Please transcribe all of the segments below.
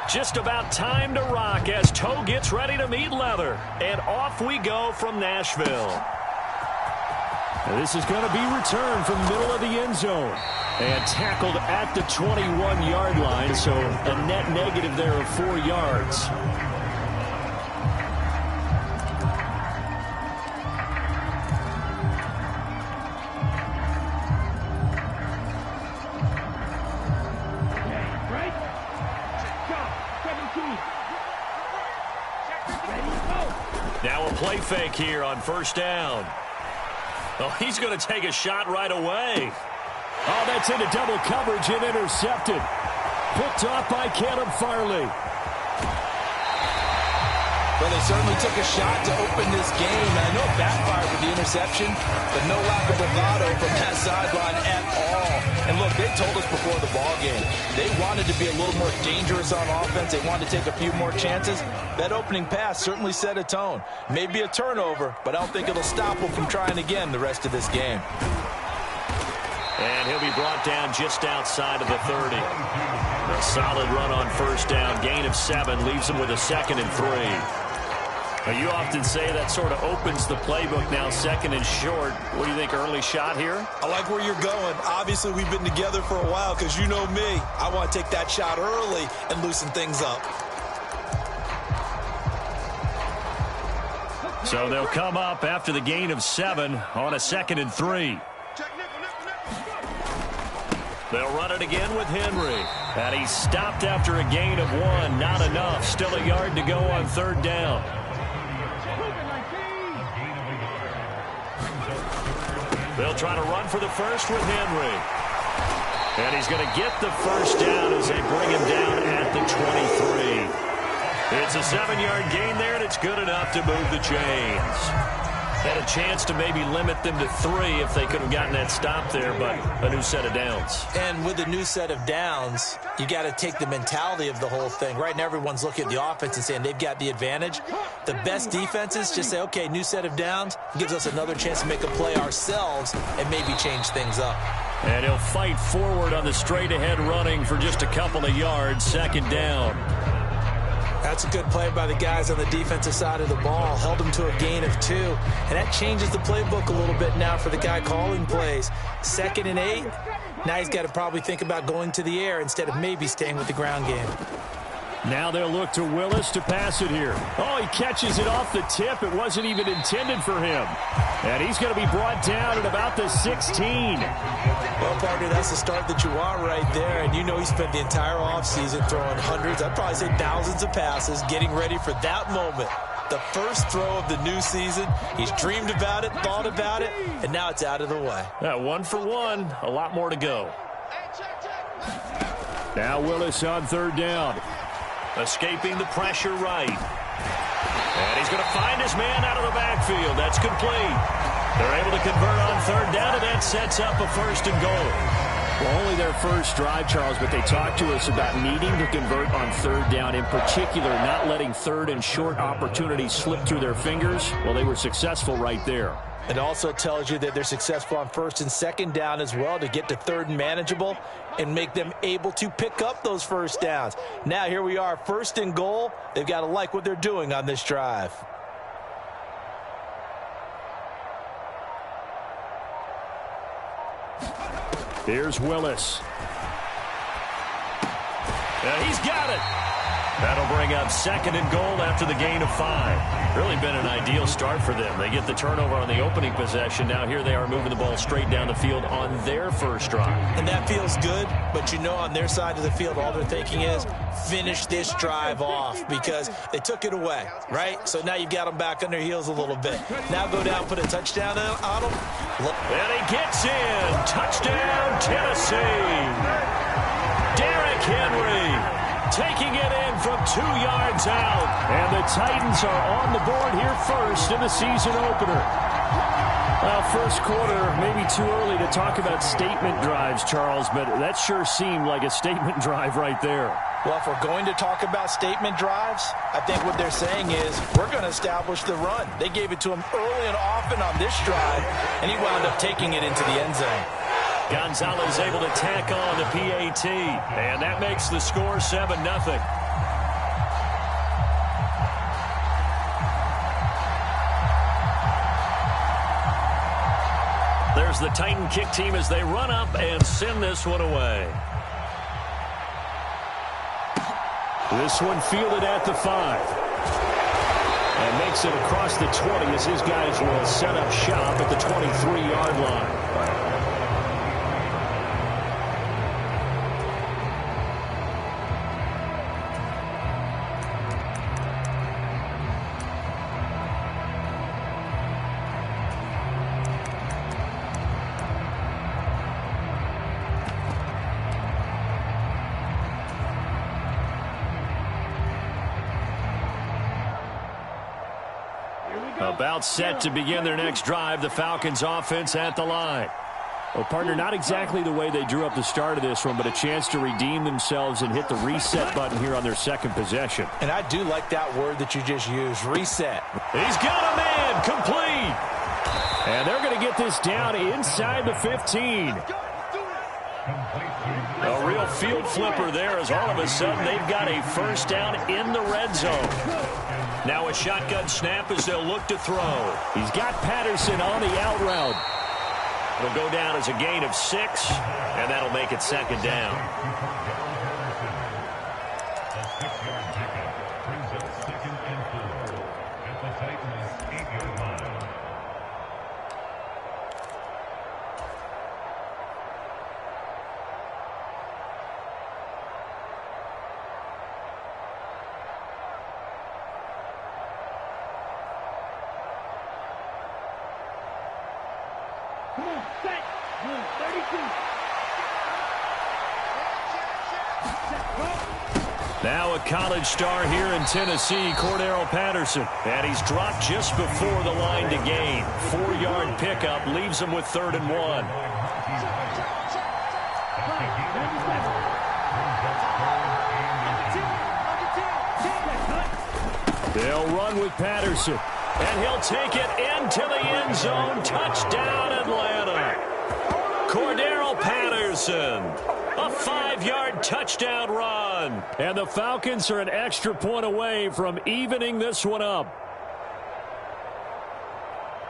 Just about time to rock as toe gets ready to meet leather. And off we go from Nashville. This is going to be returned from the middle of the end zone. And tackled at the 21-yard line, so a net negative there of 4 yards. Now a play fake here on first down. Oh, he's going to take a shot right away. Oh, that's into double coverage and intercepted. Picked off by Caleb Farley. Well, they certainly took a shot to open this game. And I know it backfired with the interception, but no lack of bravado from that sideline at all. And look, they told us before the ball game, they wanted to be a little more dangerous on offense. They wanted to take a few more chances. That opening pass certainly set a tone. Maybe a turnover, but I don't think it'll stop them from trying again the rest of this game. And he'll be brought down just outside of the 30. A solid run on first down. Gain of 7 leaves him with a 2nd and 3. Now, you often say that sort of opens the playbook now, 2nd and short. What do you think, early shot here? I like where you're going. Obviously, we've been together for a while because you know me. I want to take that shot early and loosen things up. So they'll come up after the gain of 7 on a 2nd and 3. They'll run it again with Henry. And he's stopped after a gain of 1. Not enough. Still a yard to go on third down. They'll try to run for the first with Henry. And he's going to get the first down as they bring him down at the 23. It's a 7-yard gain there, and it's good enough to move the chains. Had a chance to maybe limit them to 3 if they could have gotten that stop there, but a new set of downs. And with a new set of downs, you got to take the mentality of the whole thing. Right now, everyone's looking at the offense and saying they've got the advantage. The best defenses just say, okay, new set of downs, gives us another chance to make a play ourselves and maybe change things up. And he'll fight forward on the straight-ahead running for just a couple of yards, 2nd down. That's a good play by the guys on the defensive side of the ball. Held them to a gain of 2. And that changes the playbook a little bit now for the guy calling plays. 2nd and 8. Now he's got to probably think about going to the air instead of maybe staying with the ground game. Now they'll look to Willis to pass it here. Oh, he catches it off the tip. It wasn't even intended for him. And he's going to be brought down at about the 16. Well, partner, that's the start that you want right there. And you know he spent the entire offseason throwing hundreds, I'd probably say thousands of passes, getting ready for that moment. The first throw of the new season. He's dreamed about it, thought about it, and now it's out of the way. 1 for 1. A lot more to go. Now Willis on third down. Escaping the pressure right. And he's going to find his man out of the backfield. That's complete. They're able to convert on third down, and that sets up a 1st and goal. Well, only their first drive, Charles, but they talked to us about needing to convert on third down, in particular not letting third and short opportunities slip through their fingers. Well, they were successful right there. It also tells you that they're successful on 1st and 2nd down as well to get to 3rd and manageable and make them able to pick up those first downs. Now here we are, 1st and goal. They've got to like what they're doing on this drive. Here's Willis. He's got it. That'll bring up 2nd and goal after the gain of 5. Really been an ideal start for them. They get the turnover on the opening possession. Now here they are moving the ball straight down the field on their first drive. And that feels good, but you know on their side of the field all they're thinking is finish this drive off because they took it away, right? So now you've got them back on their heels a little bit. Now go down, put a touchdown on them. And he gets in. Touchdown, Tennessee. Derrick Henry taking it in from 2 yards out. And the Titans are on the board here first in the season opener. Well, first quarter, maybe too early to talk about statement drives, Charles, but that sure seemed like a statement drive right there. Well, if we're going to talk about statement drives, I think what they're saying is we're going to establish the run. They gave it to him early and often on this drive, and he wound up taking it into the end zone. Gonzalez able to tack on the PAT, and that makes the score 7-0. There's the Titan kick team as they run up and send this one away. This one fielded at the 5. And makes it across the 20 as his guys will set up shop at the 23-yard line. About set to begin their next drive, the Falcons offense at the line. Well, partner, not exactly the way they drew up the start of this one, but a chance to redeem themselves and hit the reset button here on their second possession. And I do like that word that you just used, reset. He's got a man, complete. And they're going to get this down inside the 15. A real field flipper there as all of a sudden they've got a first down in the red zone. Now a shotgun snap as they'll look to throw. He's got Patterson on the out route. It'll go down as a gain of 6, and that'll make it second down. A 6-yard pickup brings up 2nd and 4 at the Titans' 8-yard line. Now a college star here in Tennessee, Cordero Patterson. And he's dropped just before the line to gain. 4-yard pickup leaves him with 3rd and 1. They'll run with Patterson. And he'll take it into the end zone. Touchdown, Atlanta. Cordero Patterson. A 5-yard touchdown run. And the Falcons are an extra point away from evening this one up.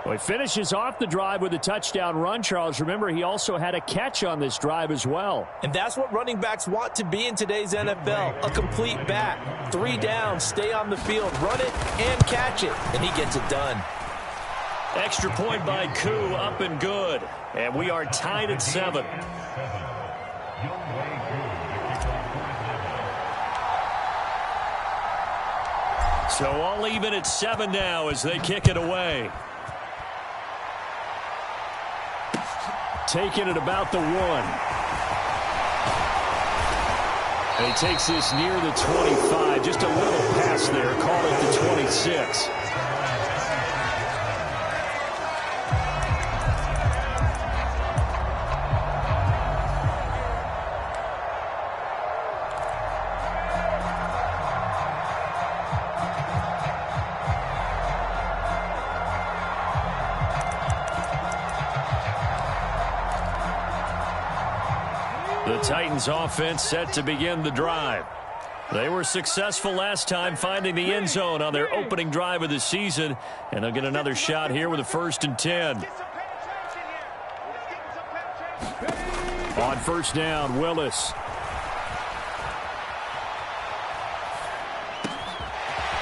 Well, he finishes off the drive with a touchdown run, Charles. Remember, he also had a catch on this drive as well. And that's what running backs want to be in today's NFL, a complete back. 3 downs, stay on the field, run it, and catch it. And he gets it done. Extra point by Koo, up and good. And we are tied at 7. So all even at 7 now as they kick it away. Taking it about the 1. And he takes this near the 25. Just a little pass there. Call it the 26. The Titans offense set to begin the drive. They were successful last time finding the end zone on their opening drive of the season, and they'll get another shot here with a 1st and 10. On 1st down, Willis.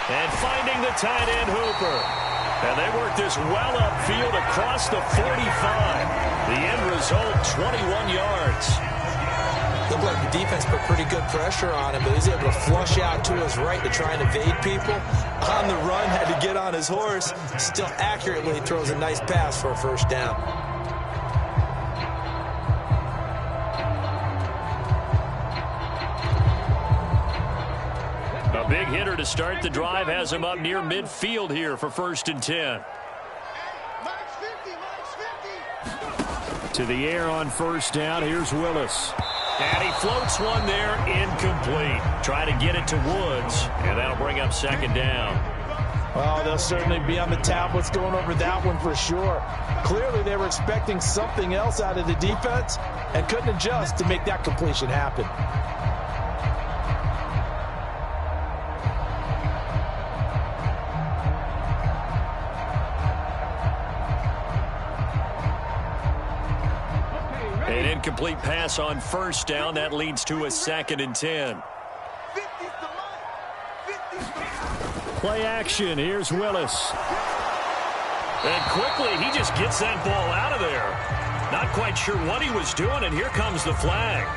And finding the tight end, Hooper. And they work this well upfield across the 45. The end result, 21 yards. Looked like the defense put pretty good pressure on him, but he's able to flush out to his right to try and evade people. On the run, had to get on his horse. Still accurately throws a nice pass for a 1st down. A big hitter to start the drive has him up near midfield here for 1st and 10. To the air on 1st down. Here's Willis. And he floats one there, incomplete. Try to get it to Woods, and that'll bring up 2nd down. Well, they'll certainly be on the tablets going over that one for sure. Clearly, they were expecting something else out of the defense and couldn't adjust to make that completion happen. An incomplete pass on first down. That leads to a 2nd and 10. Play action. Here's Willis. And quickly, he just gets that ball out of there. Not quite sure what he was doing, and here comes the flag.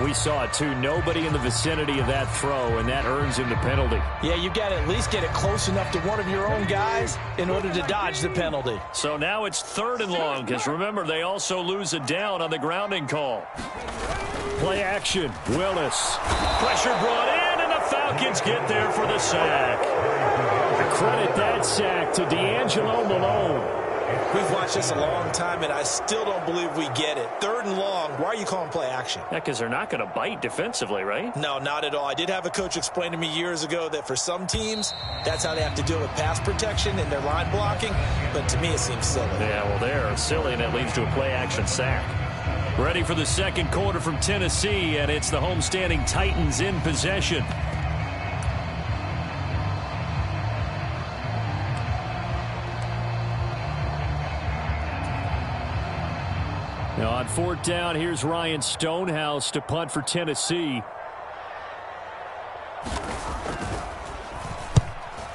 We saw it, too. Nobody in the vicinity of that throw, and that earns him the penalty. Yeah, you got to at least get it close enough to one of your own guys in order to dodge the penalty. So now it's 3rd and long, because remember, they also lose a down on the grounding call. Play action. Willis. Pressure brought in, and the Falcons get there for the sack. Credit that sack to D'Angelo Malone. We've watched this a long time, and I still don't believe we get it. 3rd and long. Why are you calling play action? Yeah, because they're not going to bite defensively, right? No, not at all. I did have a coach explain to me years ago that for some teams, that's how they have to deal with pass protection and their line blocking. But to me, it seems silly. Yeah, well, they're silly, and it leads to a play action sack. Ready for the 2nd quarter from Tennessee, and it's the homestanding Titans in possession. Now on 4th down, here's Ryan Stonehouse to punt for Tennessee.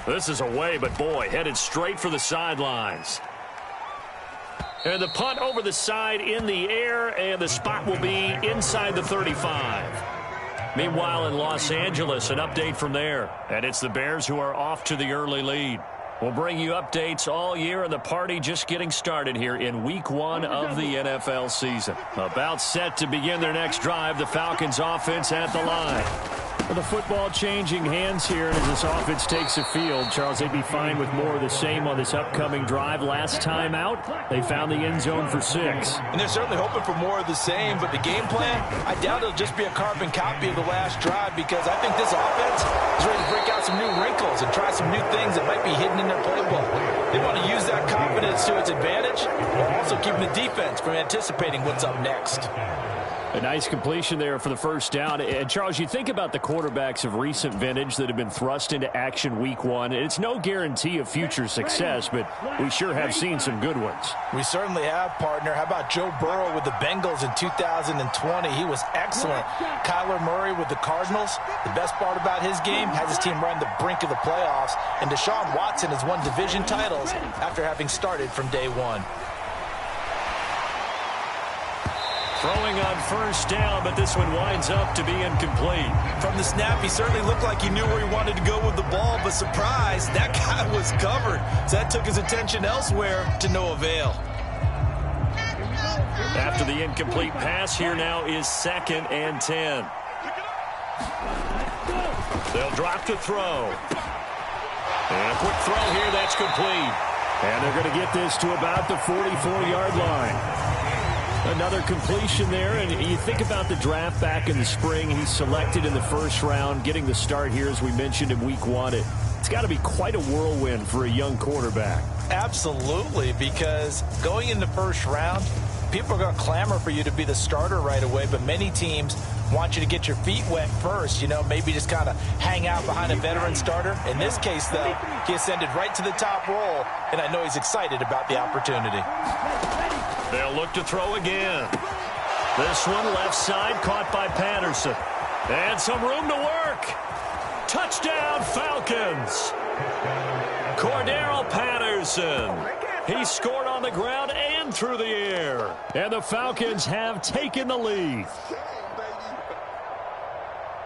This is away, but boy, headed straight for the sidelines. And the punt over the side in the air, and the spot will be inside the 35. Meanwhile, in Los Angeles, an update from there. And it's the Bears who are off to the early lead. We'll bring you updates all year, and the party just getting started here in Week 1 of the NFL season. About set to begin their next drive, the Falcons offense at the line. Well, the football changing hands here, and as this offense takes the field, Charles, they'd be fine with more of the same on this upcoming drive. Last time out, they found the end zone for 6. And they're certainly hoping for more of the same, but the game plan, I doubt it'll just be a carbon copy of the last drive, because I think this offense is ready to break out some new wrinkles and try some new things that might be hidden in their playbook. They want to use that confidence to its advantage, while also keeping the defense from anticipating what's up next. A nice completion there for the first down. And, Charles, you think about the quarterbacks of recent vintage that have been thrust into action Week 1. It's no guarantee of future success, but we sure have seen some good ones. We certainly have, partner. How about Joe Burrow with the Bengals in 2020? He was excellent. Kyler Murray with the Cardinals. The best part about his game has his team right on the brink of the playoffs. And Deshaun Watson has won division titles after having started from day one. Throwing on first down, but this one winds up to be incomplete. From the snap, he certainly looked like he knew where he wanted to go with the ball, but surprise, that guy was covered. So that took his attention elsewhere to no avail. After the incomplete pass, here now is 2nd and 10. They'll drop to throw. And a quick throw here, that's complete. And they're going to get this to about the 44-yard line. Another completion there, and you think about the draft back in the spring. He's selected in the 1st round, getting the start here, as we mentioned, in Week 1. It's got to be quite a whirlwind for a young quarterback. Absolutely, because going in the 1st round, people are going to clamor for you to be the starter right away, but many teams want you to get your feet wet first, maybe just kind of hang out behind a veteran starter. In this case, though, he ascended right to the top roll, and I know he's excited about the opportunity. They'll look to throw again. This one left side caught by Patterson. And some room to work. Touchdown, Falcons. Cordero Patterson. He scored on the ground and through the air. And the Falcons have taken the lead.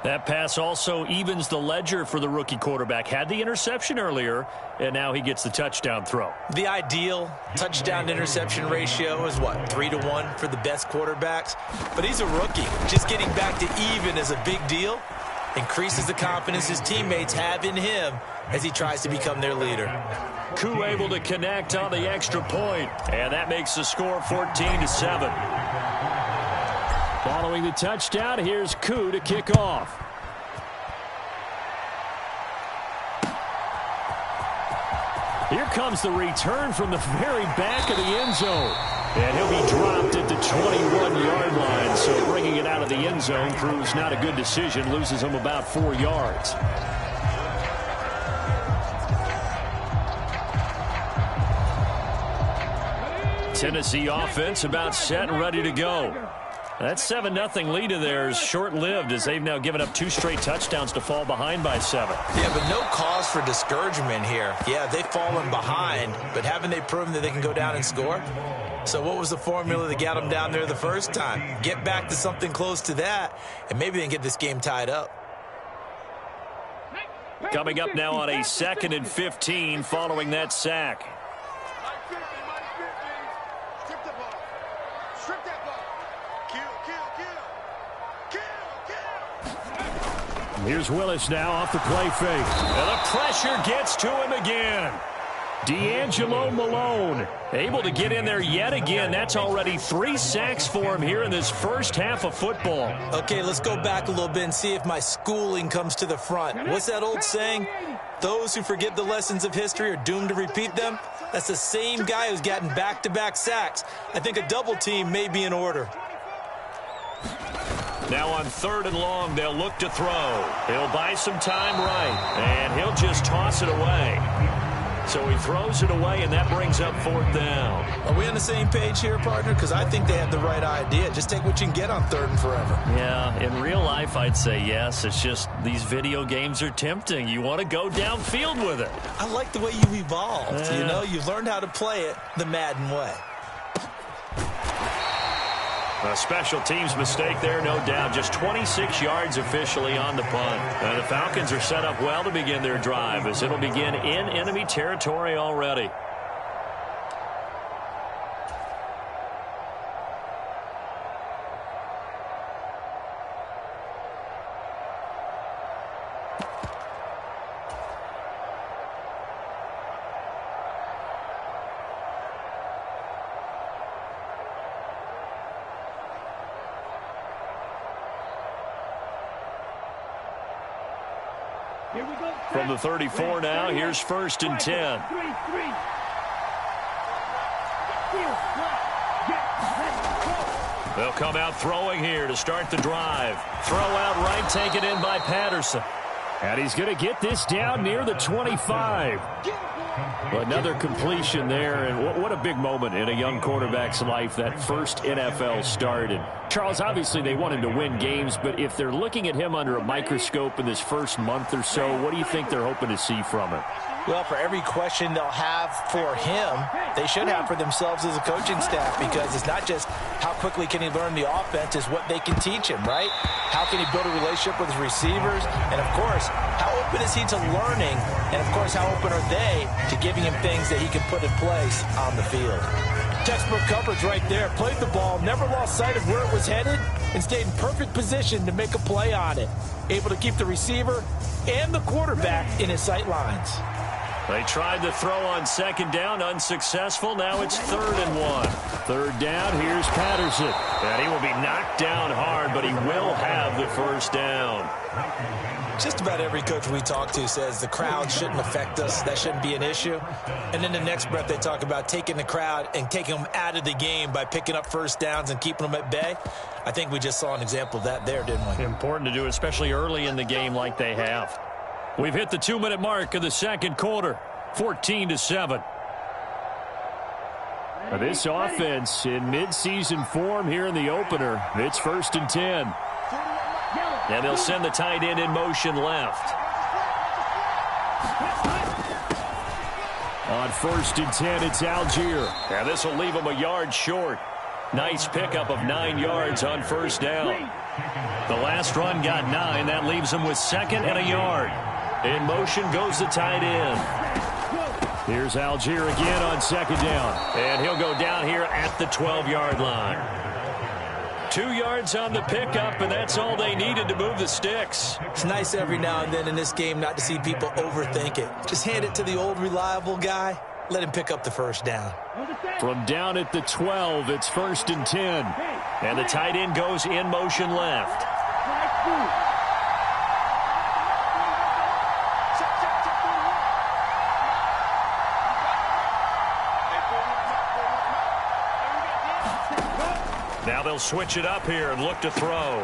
That pass also evens the ledger for the rookie quarterback. Had the interception earlier, and now he gets the touchdown throw. The ideal touchdown-interception ratio is, 3-to-1 for the best quarterbacks? But he's a rookie. Just getting back to even is a big deal. Increases the confidence his teammates have in him as he tries to become their leader. Koo able to connect on the extra point, and that makes the score 14-7. Following the touchdown, here's Koo to kick off. Here comes the return from the very back of the end zone. And he'll be dropped at the 21-yard line. So bringing it out of the end zone proves not a good decision. Loses him about 4 yards. Tennessee offense about set and ready to go. That 7-0 lead of theirs short-lived as they've now given up 2 straight touchdowns to fall behind by 7. Yeah, but no cause for discouragement here. Yeah, they've fallen behind, but haven't they proven that they can go down and score? So what was the formula that got them down there the first time? Get back to something close to that, and maybe they can get this game tied up. Coming up now on a 2nd and 15 following that sack. Here's Willis now off the play fake. And the pressure gets to him again. D'Angelo Malone able to get in there yet again. That's already 3 sacks for him here in this first half of football. Okay, let's go back a little bit and see if my schooling comes to the front. What's that old saying? Those who forget the lessons of history are doomed to repeat them. That's the same guy who's gotten back-to-back sacks. I think a double team may be in order. Now on 3rd and long, they'll look to throw. He'll buy some time right, and he'll just toss it away. So he throws it away, and that brings up 4th down. Are we on the same page here, partner? Because I think they have the right idea. Just take what you can get on 3rd and forever. Yeah, in real life, I'd say yes. It's just these video games are tempting. You want to go downfield with it. I like the way you've evolved. You know, you've learned how to play it the Madden way. A special teams mistake there, no doubt. Just 26 yards officially on the punt. And the Falcons are set up well to begin their drive as it'll begin in enemy territory already. From the 34 now, here's 1st and 10. They'll come out throwing here to start the drive. Throw out right, taken in by Patterson. And he's going to get this down near the 25. Another completion there, and what a big moment in a young quarterback's life, that first NFL start. And Charles, obviously they want him to win games, but if they're looking at him under a microscope in this first month or so, what do you think they're hoping to see from him? Well, for every question they'll have for him, they should have for themselves as a coaching staff, because it's not just how quickly can he learn the offense, it's what they can teach him, right? How can he build a relationship with his receivers? And, of course, how open is he to learning? And, of course, how open are they to giving him things that he can put in place on the field? Textbook coverage right there. Played the ball, never lost sight of where it was headed, and stayed in perfect position to make a play on it. Able to keep the receiver and the quarterback in his sight lines. They tried to throw on 2nd down, unsuccessful. Now it's 3rd and 1. 3rd down, here's Patterson. And he will be knocked down hard, but he will have the 1st down. Just about every coach we talk to says the crowd shouldn't affect us. That shouldn't be an issue. And then the next breath they talk about taking the crowd and taking them out of the game by picking up 1st downs and keeping them at bay. I think we just saw an example of that there, didn't we? Important to do, especially early in the game like they have. We've hit the 2-minute mark of the 2nd quarter, 14-7. This offense in midseason form here in the opener. It's 1st and 10. And they'll send the tight end in motion left. On 1st and 10, it's Algier. And this will leave him a yard short. Nice pickup of 9 yards on 1st down. The last run got 9. That leaves him with 2nd and a yard. In motion goes the tight end. Here's Algier again on 2nd down. And he'll go down here at the 12-yard line. 2 yards on the pickup, and that's all they needed to move the sticks. It's nice every now and then in this game not to see people overthink it. Just hand it to the old reliable guy. Let him pick up the 1st down. From down at the 12, it's 1st and 10. And the tight end goes in motion left. they'll switch it up here and look to throw.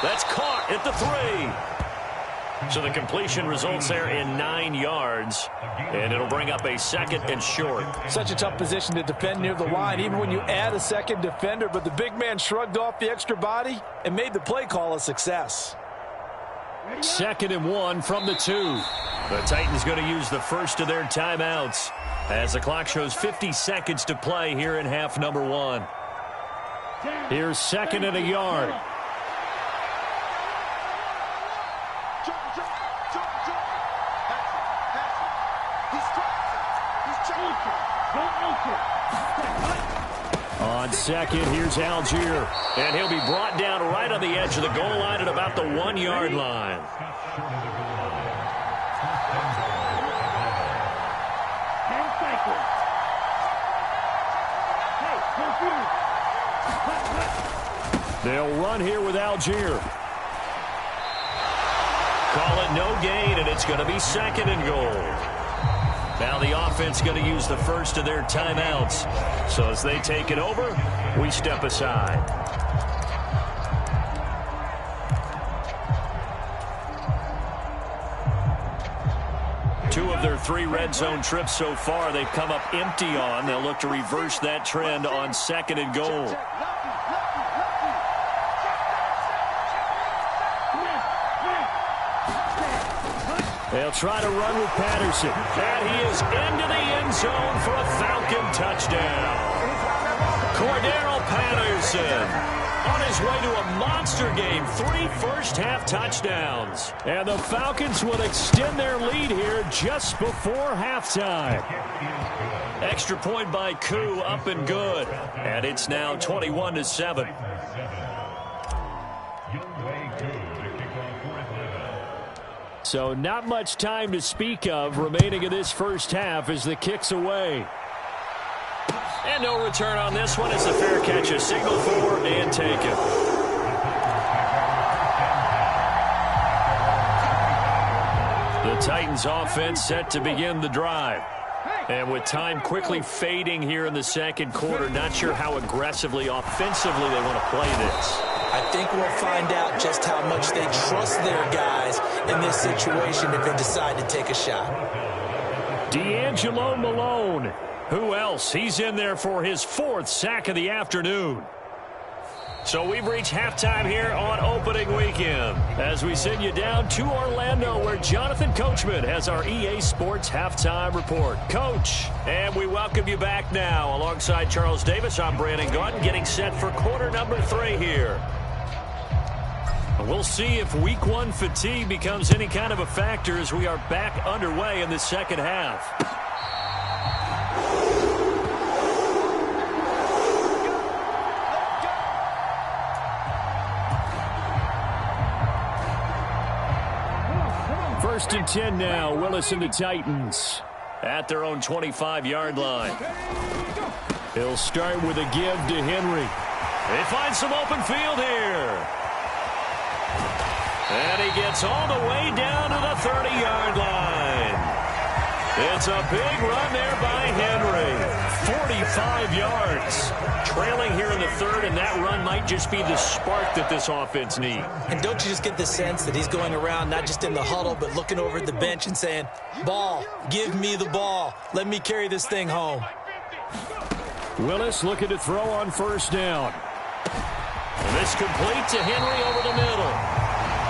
That's caught at the 3. So the completion results there in 9 yards, and it'll bring up a second and short. Such a tough position to defend near the line, even when you add a second defender, but the big man shrugged off the extra body and made the play call a success. 2nd and 1 from the 2. The Titans going to use the first of their timeouts as the clock shows 50 seconds to play here in half number 1. Here's 2nd and a yard. On 2nd, here's Algier. And he'll be brought down right on the edge of the goal line at about the 1-yard line. They'll run here with Algier. Call it no gain, and it's going to be 2nd and goal. Now the offense going to use the first of their timeouts. So as they take it over, we step aside. Two of their 3 red zone trips so far, they've come up empty on. They'll look to reverse that trend on 2nd and goal. They'll try to run with Patterson. And he is into the end zone for a Falcon touchdown. Cordero Patterson on his way to a monster game. 3 first-half touchdowns. And the Falcons will extend their lead here just before halftime. Extra point by Koo, up and good. And it's now 21-7. So not much time to speak of remaining in this first half as the kick's away. And no return on this one. It's a fair catch, a signal for and taken. The Titans offense set to begin the drive. And with time quickly fading here in the second quarter, not sure how aggressively, offensively they want to play this. I think we'll find out just how much they trust their guys in this situation if they decide to take a shot. D'Angelo Malone. Who else? He's in there for his 4th sack of the afternoon. So we've reached halftime here on opening weekend as we send you down to Orlando where Jonathan Coachman has our EA Sports halftime report. Coach, and we welcome you back now. Alongside Charles Davis, I'm Brandon Gaudin getting set for quarter number 3 here. We'll see if week 1 fatigue becomes any kind of a factor as we are back underway in the second half. First and 10 now. Willis and the Titans at their own 25-yard line. He'll start with a give to Henry. They find some open field here. And he gets all the way down to the 30-yard line. It's a big run there by Henry. 45 yards. Trailing here in the 3rd, and that run might just be the spark that this offense needs. And don't you just get the sense that he's going around not just in the huddle, but looking over at the bench and saying, ball, give me the ball. Let me carry this thing home. Willis looking to throw on first down. And this complete to Henry over the middle.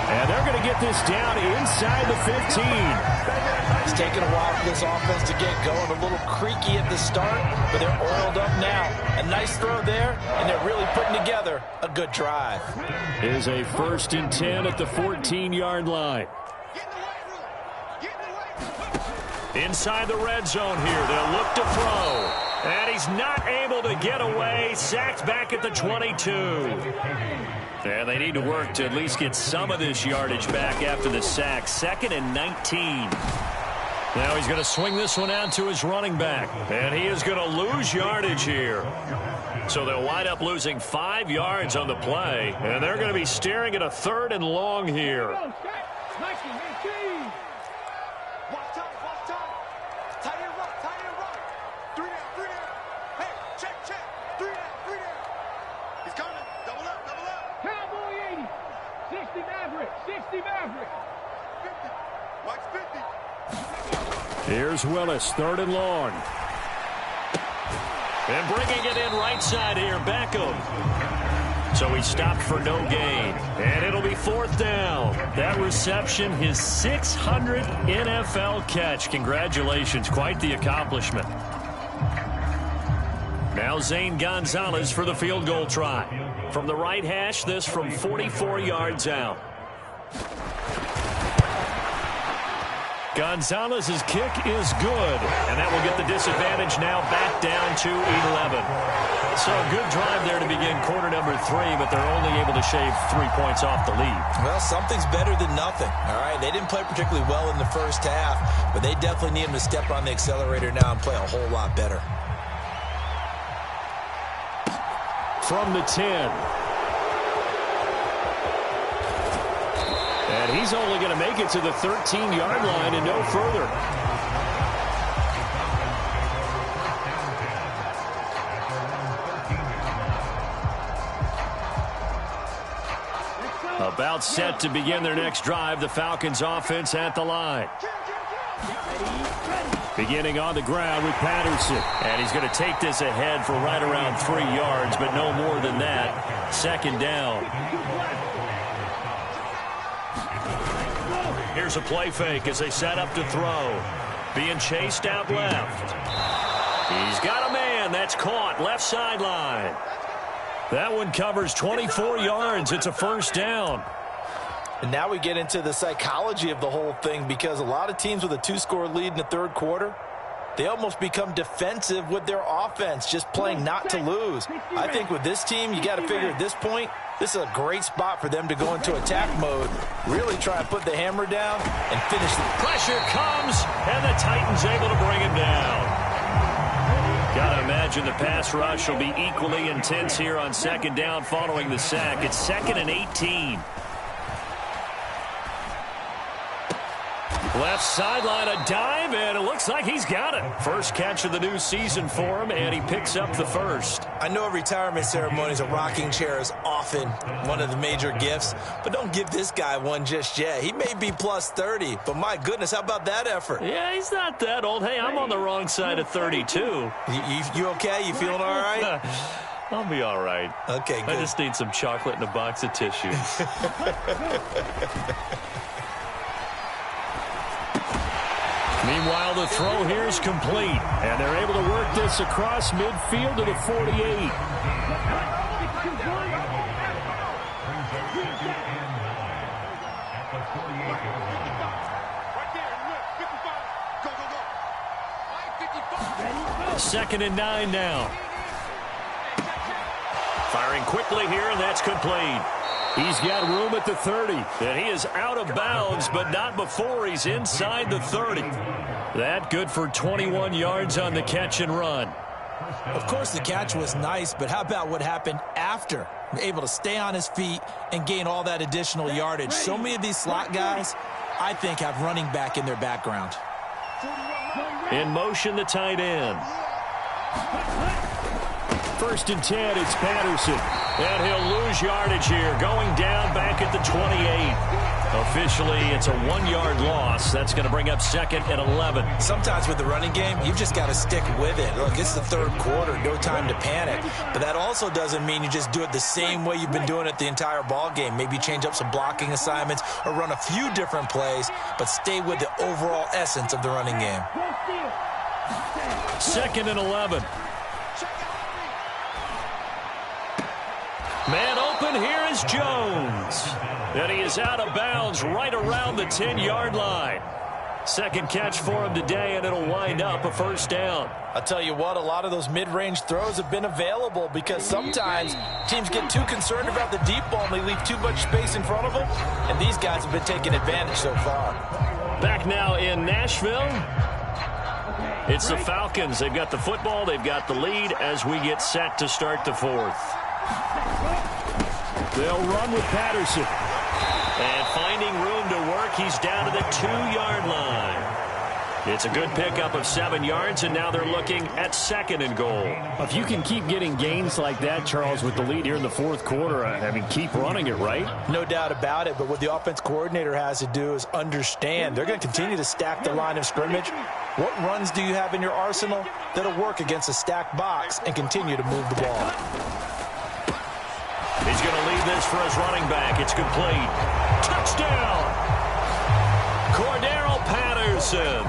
And they're going to get this down inside the 15. It's taken a while for this offense to get going. A little creaky at the start, but they're oiled up now. A nice throw there, and they're really putting together a good drive. It is a 1st and 10 at the 14-yard line. Inside the red zone here, they'll look to throw. And he's not able to get away. Sacked back at the 22. And they need to work to at least get some of this yardage back after the sack. 2nd and 19. Now he's going to swing this one out to his running back. And he is going to lose yardage here. So they'll wind up losing 5 yards on the play. And they're going to be staring at a 3rd and long here. Here's Willis, 3rd and long. And bringing it in right side here, Beckham. So he stopped for no gain. And it'll be 4th down. That reception, his 600th NFL catch. Congratulations, quite the accomplishment. Now Zane Gonzalez for the field goal try. From the right hash, this from 44 yards out. Gonzalez's kick is good, and that will get the disadvantage now back down to 11. So a good drive there to begin quarter number 3, but they're only able to shave 3 points off the lead. Well, something's better than nothing, all right? They didn't play particularly well in the first half, but they definitely need him to step on the accelerator now and play a whole lot better. From the 10. And he's only going to make it to the 13-yard line and no further. About set to begin their next drive, the Falcons offense at the line. Beginning on the ground with Patterson. And he's going to take this ahead for right around 3 yards, but no more than that. 2nd down. Here's a play fake as they set up to throw. Being chased out left. He's got a man. That's caught. Left sideline. That one covers 24 yards. It's a 1st down. And now we get into the psychology of the whole thing, because a lot of teams with a 2-score lead in the 3rd quarter, they almost become defensive with their offense, just playing not to lose. I think with this team, you got to figure at this point, this is a great spot for them to go into attack mode, really try and put the hammer down and finish. Pressure comes, and the Titans able to bring him down. Got to imagine the pass rush will be equally intense here on 2nd down following the sack. It's 2nd and 18. Left sideline, a dive, and it looks like he's got it. First catch of the new season for him, and he picks up the 1st. I know retirement ceremonies, a rocking chair is often one of the major gifts, but don't give this guy one just yet. He may be plus 30, but my goodness, how about that effort? Yeah, he's not that old. Hey, I'm on the wrong side of 32. You okay? You feeling all right? I'll be all right. Okay, good. I just need some chocolate and a box of tissues. Meanwhile, the throw here is complete, and they're able to work this across midfield to the 48. Second and 9 now. Firing quickly here, and that's complete. He's got room at the 30. And he is out of bounds, but not before he's inside the 30. That good for 21 yards on the catch and run. Of course, the catch was nice, but how about what happened after? Able to stay on his feet and gain all that additional yardage. So many of these slot guys, I think, have running back in their background. In motion, the tight end. 1st and 10, it's Patterson. And he'll lose yardage here, going down back at the 28. Officially, it's a 1-yard loss. That's going to bring up 2nd and 11. Sometimes with the running game, you've just got to stick with it. Look, it's the 3rd quarter, no time to panic. But that also doesn't mean you just do it the same way you've been doing it the entire ball game. Maybe change up some blocking assignments or run a few different plays, but stay with the overall essence of the running game. 2nd and 11. Man open, here is Jones. And he is out of bounds right around the 10-yard line. Second catch for him today, and it'll wind up a 1st down. I'll tell you what, a lot of those mid-range throws have been available because sometimes teams get too concerned about the deep ball and they leave too much space in front of them, and these guys have been taking advantage so far. Back now in Nashville. It's the Falcons. They've got the football. They've got the lead as we get set to start the 4th. They'll run with Patterson. And finding room to work, he's down to the 2-yard line. It's a good pickup of 7 yards, and now they're looking at 2nd and goal. If you can keep getting gains like that, Charles, with the lead here in the fourth quarter, I mean, keep running it, right? No doubt about it, but what the offense coordinator has to do is understand they're going to continue to stack the line of scrimmage. What runs do you have in your arsenal that'll work against a stacked box and continue to move the ball? He's going to lead this for his running back. It's complete. Touchdown! Cordero Patterson.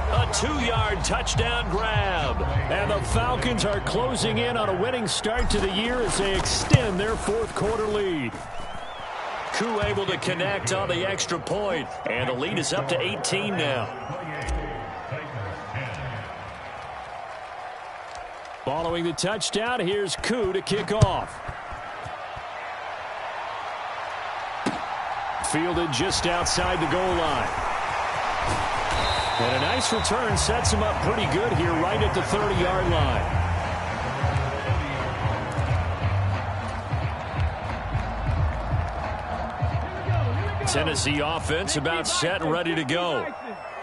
A 2-yard touchdown grab. And the Falcons are closing in on a winning start to the year as they extend their fourth quarter lead. Koo able to connect on the extra point, and the lead is up to 18 now. Following the touchdown, here's Koo to kick off. Fielded just outside the goal line. And a nice return sets him up pretty good here right at the 30-yard line. Tennessee offense about set and ready to go.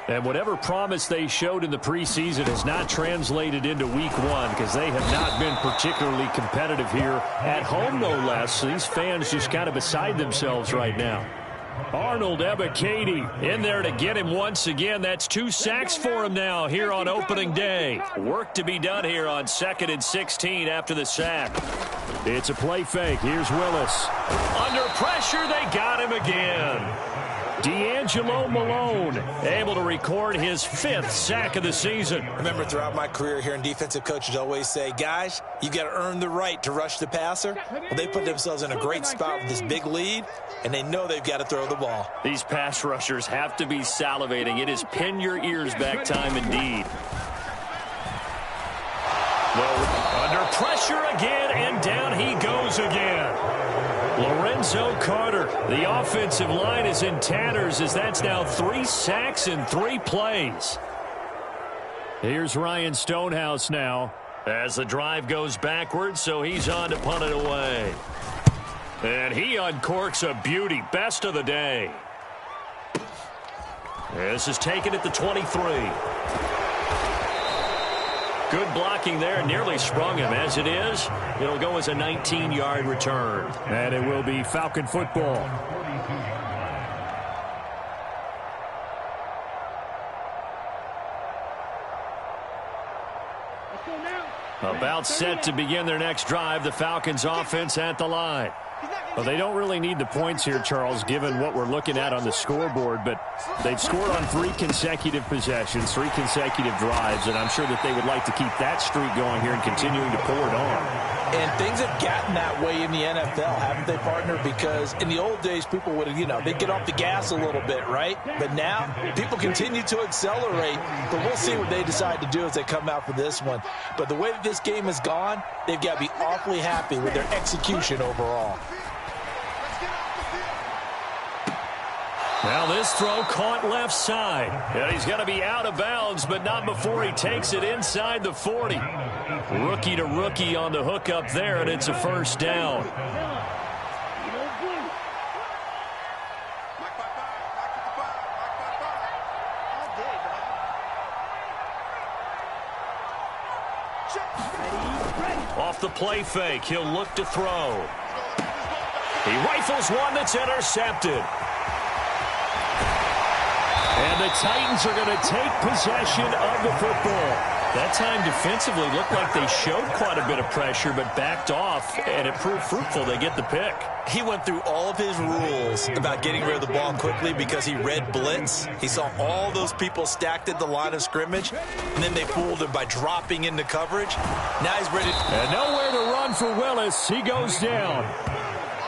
And whatever promise they showed in the preseason has not translated into week one because they have not been particularly competitive here at home, no less. So these fans just kind of beside themselves right now. Arnold Ebiketie in there to get him once again. That's 2 sacks for him now here on opening day. Work to be done here on 2nd and 16 after the sack. It's a play fake. Here's Willis. Under pressure, they got him again. D'Angelo Malone able to record his 5th sack of the season. Remember, throughout my career here in defensive coaches always say, guys, you got to earn the right to rush the passer. Well, they put themselves in a great spot with this big lead, and they know they've got to throw the ball. These pass rushers have to be salivating. It is pin your ears back time indeed. Well, under pressure again, and down he goes again. Lorenzo Carter, the offensive line is in tatters as that's now 3 sacks in 3 plays. Here's Ryan Stonehouse now. As the drive goes backwards, so he's on to punt it away. And he uncorks a beauty. Best of the day. This is taken at the 23. Good blocking there. Nearly sprung him. As it is, it'll go as a 19-yard return. And it will be Falcon football. About set to begin their next drive. The Falcons offense at the line. Well, they don't really need the points here, Charles, given what we're looking at on the scoreboard, but they've scored on 3 consecutive possessions, 3 consecutive drives, and I'm sure that they would like to keep that streak going here and continuing to pour it on. And things have gotten that way in the NFL, haven't they, partner? Because in the old days, people would, they'd get off the gas a little bit, right? But now, people continue to accelerate, but we'll see what they decide to do as they come out for this one. But the way that this game has gone, they've got to be awfully happy with their execution overall. Now this throw caught left side. And he's going to be out of bounds, but not before he takes it inside the 40. Rookie to rookie on the hook up there, and it's a first down. Off the play fake, he'll look to throw. He rifles one that's intercepted. And the Titans are going to take possession of the football. That time defensively looked like they showed quite a bit of pressure but backed off, and it proved fruitful. They get the pick. He went through all of his rules about getting rid of the ball quickly because he read blitz. He saw all those people stacked at the line of scrimmage, and then they fooled him by dropping into coverage. Now he's ready. And nowhere to run for Willis. He goes down.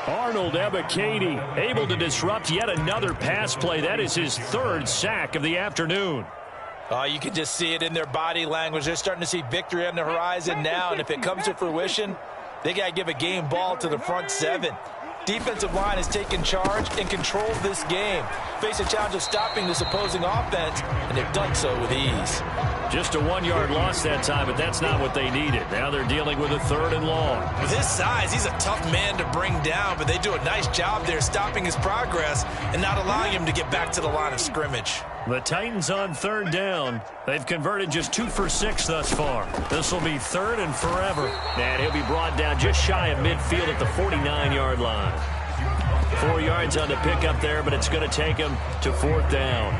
Arnold Ebiketie able to disrupt yet another pass play. That is his 3rd sack of the afternoon. You can just see it in their body language. They're starting to see victory on the horizon now, and if it comes to fruition, they got to give a game ball to the front 7. Defensive line has taken charge and controlled this game. Face a challenge of stopping this opposing offense, and they've done so with ease. Just a 1-yard loss that time, but that's not what they needed. Now they're dealing with a 3rd and long. With his size, he's a tough man to bring down, but they do a nice job there stopping his progress and not allowing him to get back to the line of scrimmage. The Titans on third down. They've converted just 2 for 6 thus far. This will be third and forever. And he'll be brought down just shy of midfield at the 49-yard line. 4 yards on the pickup there, but it's going to take him to fourth down.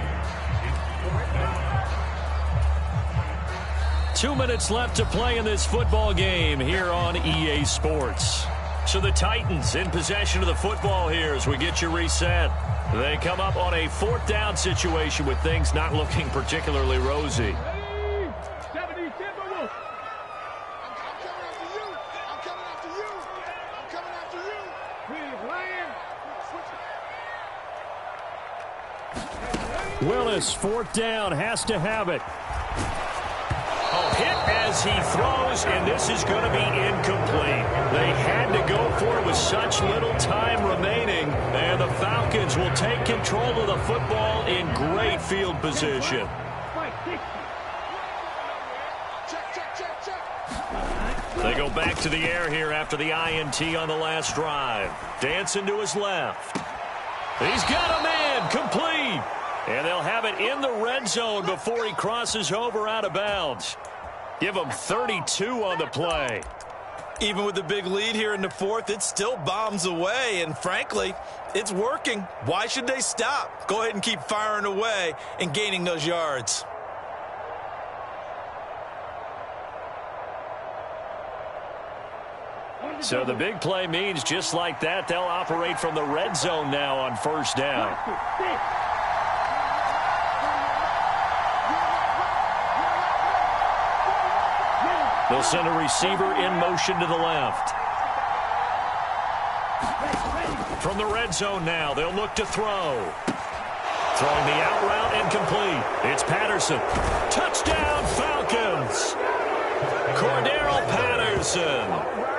2 minutes left to play in this football game here on EA Sports. So the Titans in possession of the football here as we get you reset. They come up on a fourth down situation with things not looking particularly rosy. Willis, fourth down, has to have it. Hit as he throws, and this is going to be incomplete. They had to go for it with such little time remaining, and the Falcons will take control of the football in great field position. They go back to the air here after the INT on the last drive. Dancing to his left. He's got a man, complete. And they'll have it in the red zone before he crosses over out of bounds. Give him 32 on the play. Even with the big lead here in the fourth, it still bombs away, and frankly, it's working. Why should they stop? Go ahead and keep firing away and gaining those yards. So the big play means just like that, they'll operate from the red zone now on first down. They'll send a receiver in motion to the left. From the red zone now, they'll look to throw. Throwing the out route and complete. It's Patterson. Touchdown, Falcons! Cordero Patterson.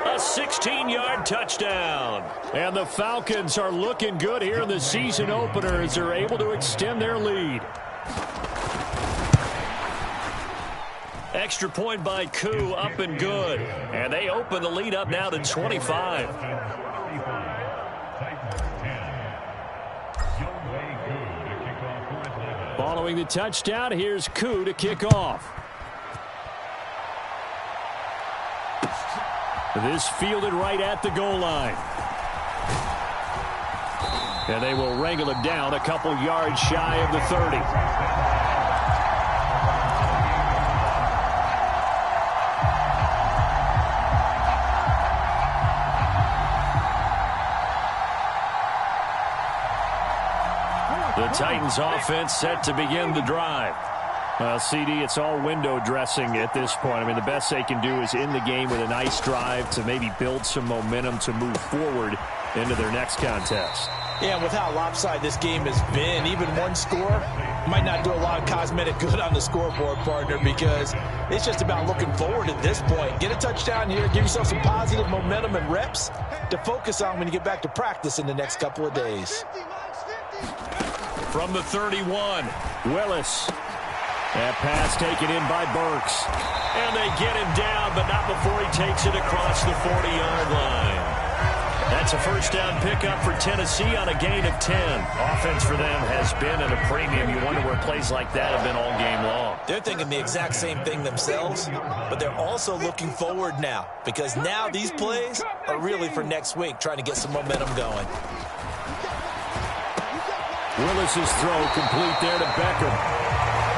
A 16-yard touchdown. And the Falcons are looking good here in the season opener as they're able to extend their lead. Extra point by Koo, up and good. And they open the lead up now to 25. Following the touchdown, here's Koo to kick off. This fielded right at the goal line. And they will wrangle it down a couple yards shy of the 30. The Titans offense set to begin the drive. Well, CD, it's all window dressing at this point. I mean, the best they can do is end the game with a nice drive to maybe build some momentum to move forward into their next contest. Yeah, and with how lopsided this game has been, even one score might not do a lot of cosmetic good on the scoreboard, partner, because it's just about looking forward at this point. Get a touchdown here, give yourself some positive momentum and reps to focus on when you get back to practice in the next couple of days. From the 31, Willis. That pass taken in by Burks. And they get him down, but not before he takes it across the 40-yard line. That's a first down pickup for Tennessee on a gain of 10. Offense for them has been at a premium. You wonder where plays like that have been all game long. They're thinking the exact same thing themselves, but they're also looking forward now, because now these plays are really for next week, trying to get some momentum going. Willis's throw complete there to Beckham.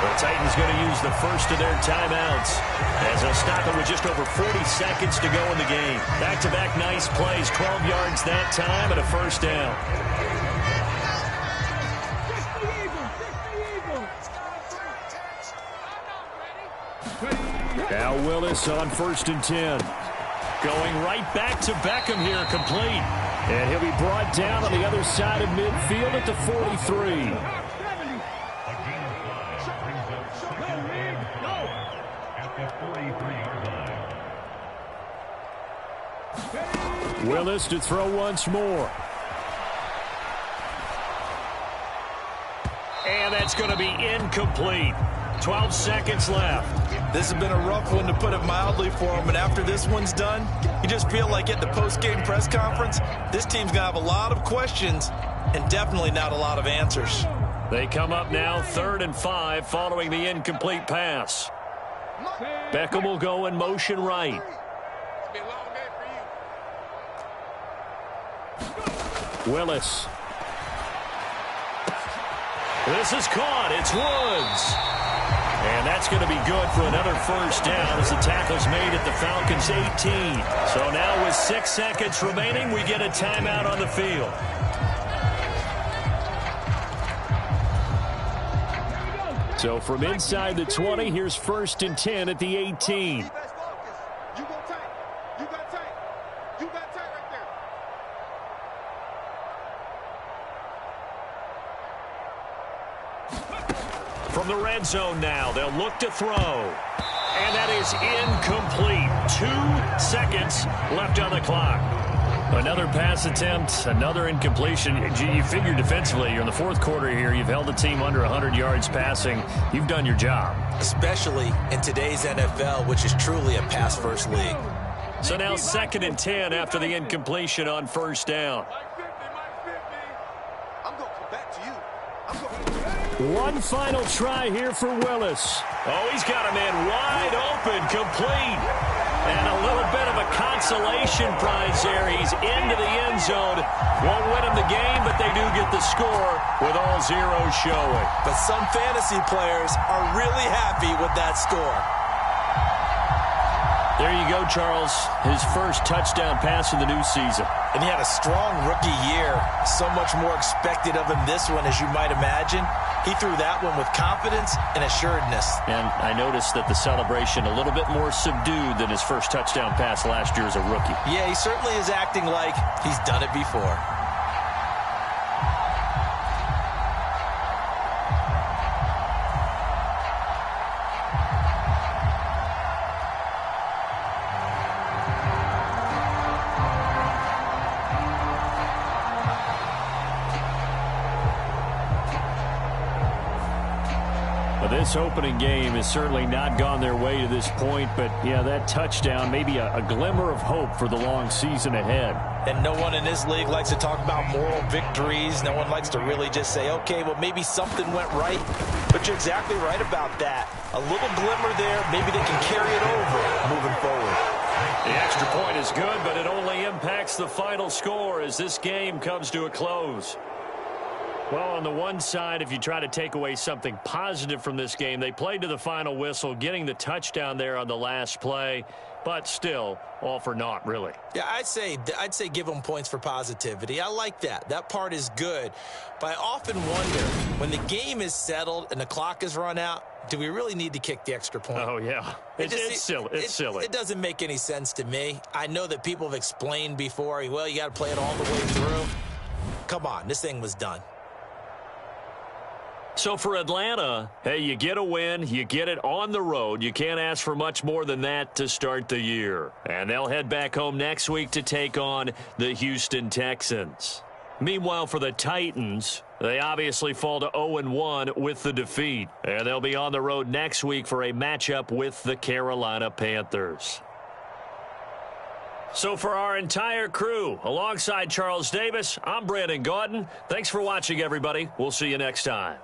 The Titans going to use the first of their timeouts as they'll stop it with just over 40 seconds to go in the game. Back-to-back nice plays, 12 yards that time and a first down. Now Willis on 1st and 10. Going right back to Beckham here, complete. And he'll be brought down on the other side of midfield at the 43. Willis to throw once more. And that's going to be incomplete. 12 seconds left. This has been a rough one, to put it mildly, for him. And after this one's done, you just feel like at the post-game press conference, this team's going to have a lot of questions and definitely not a lot of answers. They come up now 3rd and 5 following the incomplete pass. Beckham will go in motion right. Willis. This is caught. It's Woods. And that's going to be good for another first down as the tackle's made at the Falcons' 18. So now with 6 seconds remaining, we get a timeout on the field. So from inside the 20, here's 1st and 10 at the 18. From the red zone now, they'll look to throw. And that is incomplete. 2 seconds left on the clock. Another pass attempt, another incompletion. You figure defensively, you're in the 4th quarter here. You've held the team under 100 yards passing. You've done your job. Especially in today's NFL, which is truly a pass-first league. So now 2nd and 10 after the incompletion on 1st down. One final try here for Willis. Oh, he's got a man wide open, complete. And a little bit of a consolation prize there. He's into the end zone. Won't win him the game, but they do get the score with all zeros showing. But some fantasy players are really happy with that score. There you go, Charles. His first touchdown pass of the new season. And he had a strong rookie year. So much more expected of him this one, as you might imagine. He threw that one with confidence and assuredness. And I noticed that the celebration a little bit more subdued than his first touchdown pass last year as a rookie. Yeah, he certainly is acting like he's done it before. This opening game has certainly not gone their way to this point, but yeah, that touchdown, maybe a glimmer of hope for the long season ahead. And no one in this league likes to talk about moral victories. No one likes to really just say, okay, well, maybe something went right. But you're exactly right about that. A little glimmer there. Maybe they can carry it over moving forward. The extra point is good, but it only impacts the final score as this game comes to a close. Well, on the one side, if you try to take away something positive from this game, they played to the final whistle, getting the touchdown there on the last play, but still all for naught, really. Yeah, I'd say give them points for positivity. I like that. That part is good. But I often wonder, when the game is settled and the clock is run out, do we really need to kick the extra point? Oh, yeah. It's silly. It's silly. It doesn't make any sense to me. I know that people have explained before, well, you got to play it all the way through. Come on, this thing was done. So for Atlanta, hey, you get a win, you get it on the road. You can't ask for much more than that to start the year. And they'll head back home next week to take on the Houston Texans. Meanwhile, for the Titans, they obviously fall to 0-1 with the defeat. And they'll be on the road next week for a matchup with the Carolina Panthers. So for our entire crew, alongside Charles Davis, I'm Brandon Gaudin. Thanks for watching, everybody. We'll see you next time.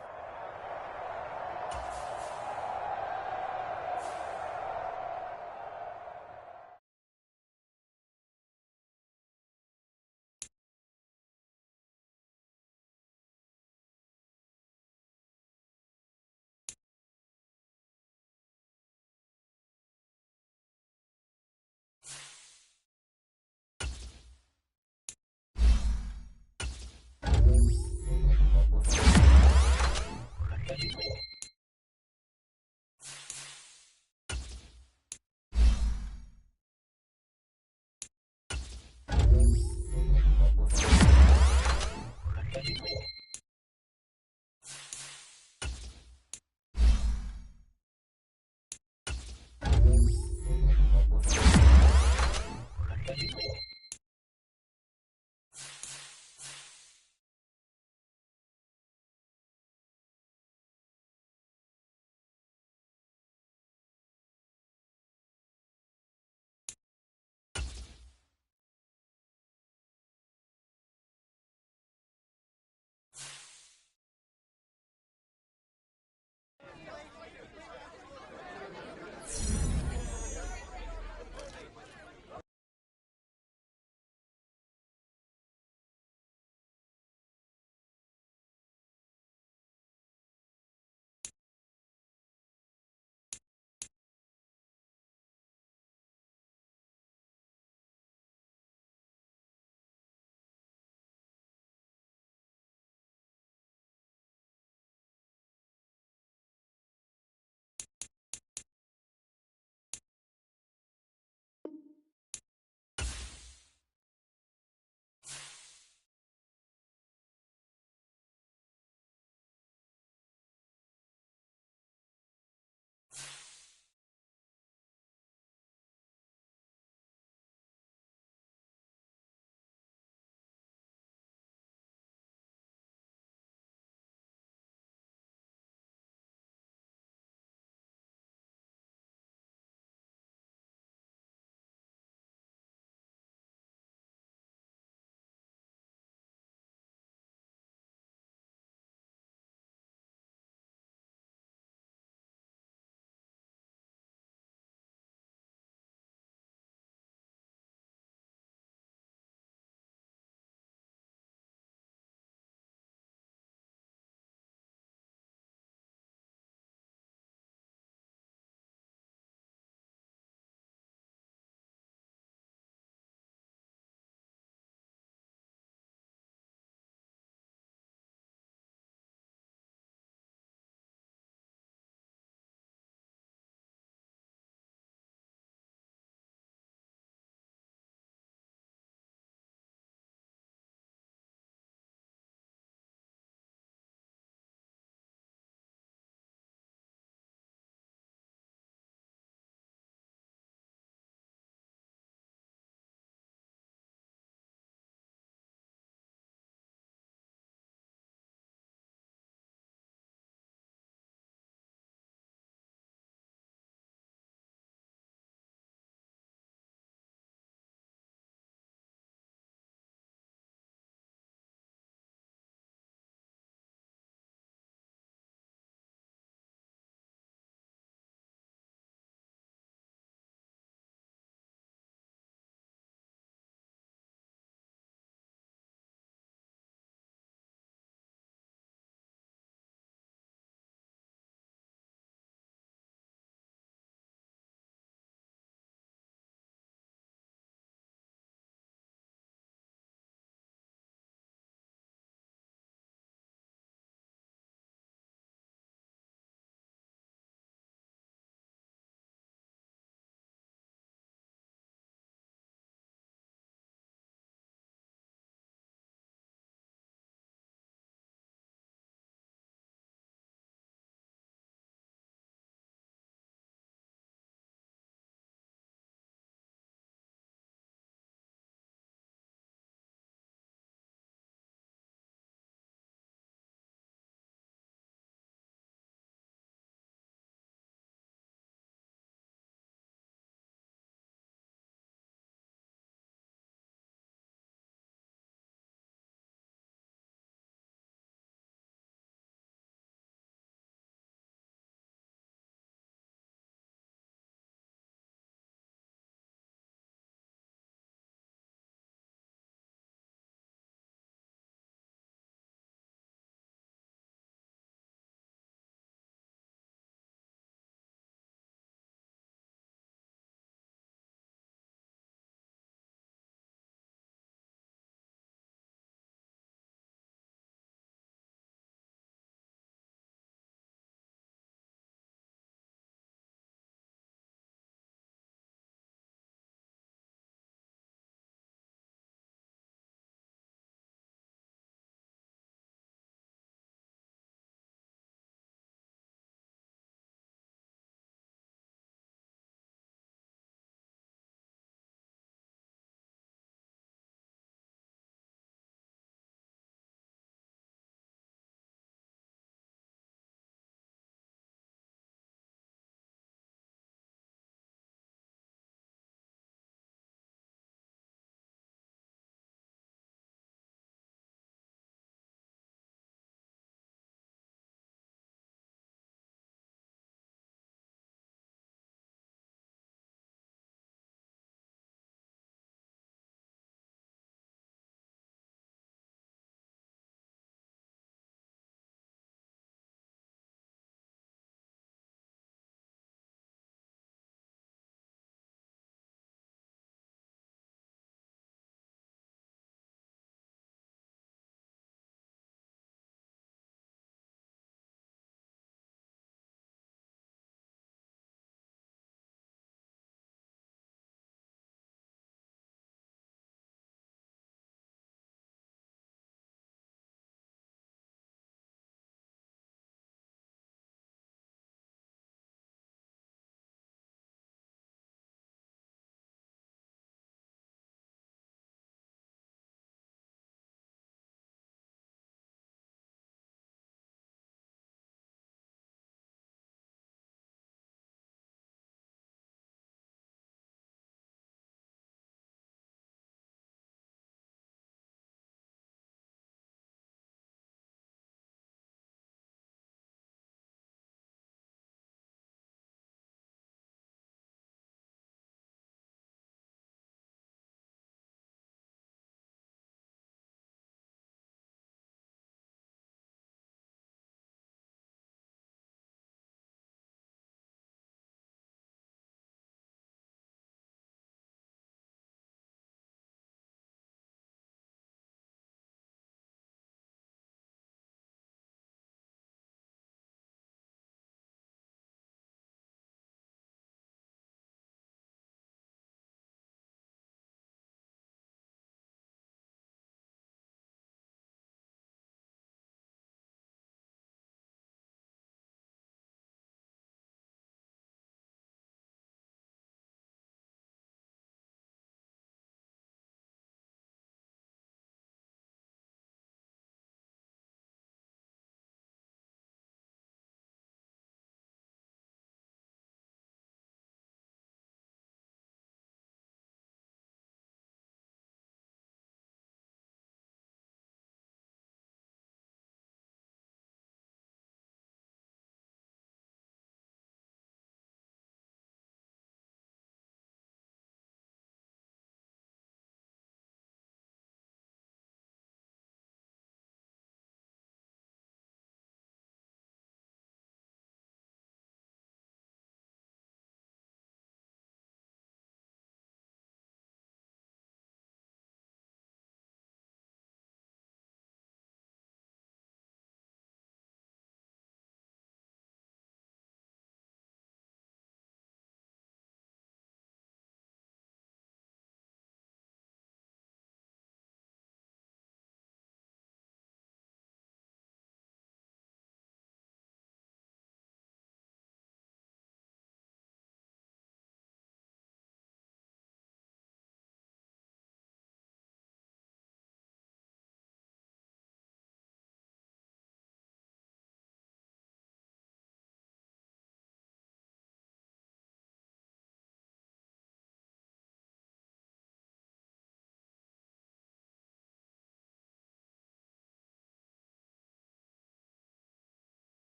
Thank you.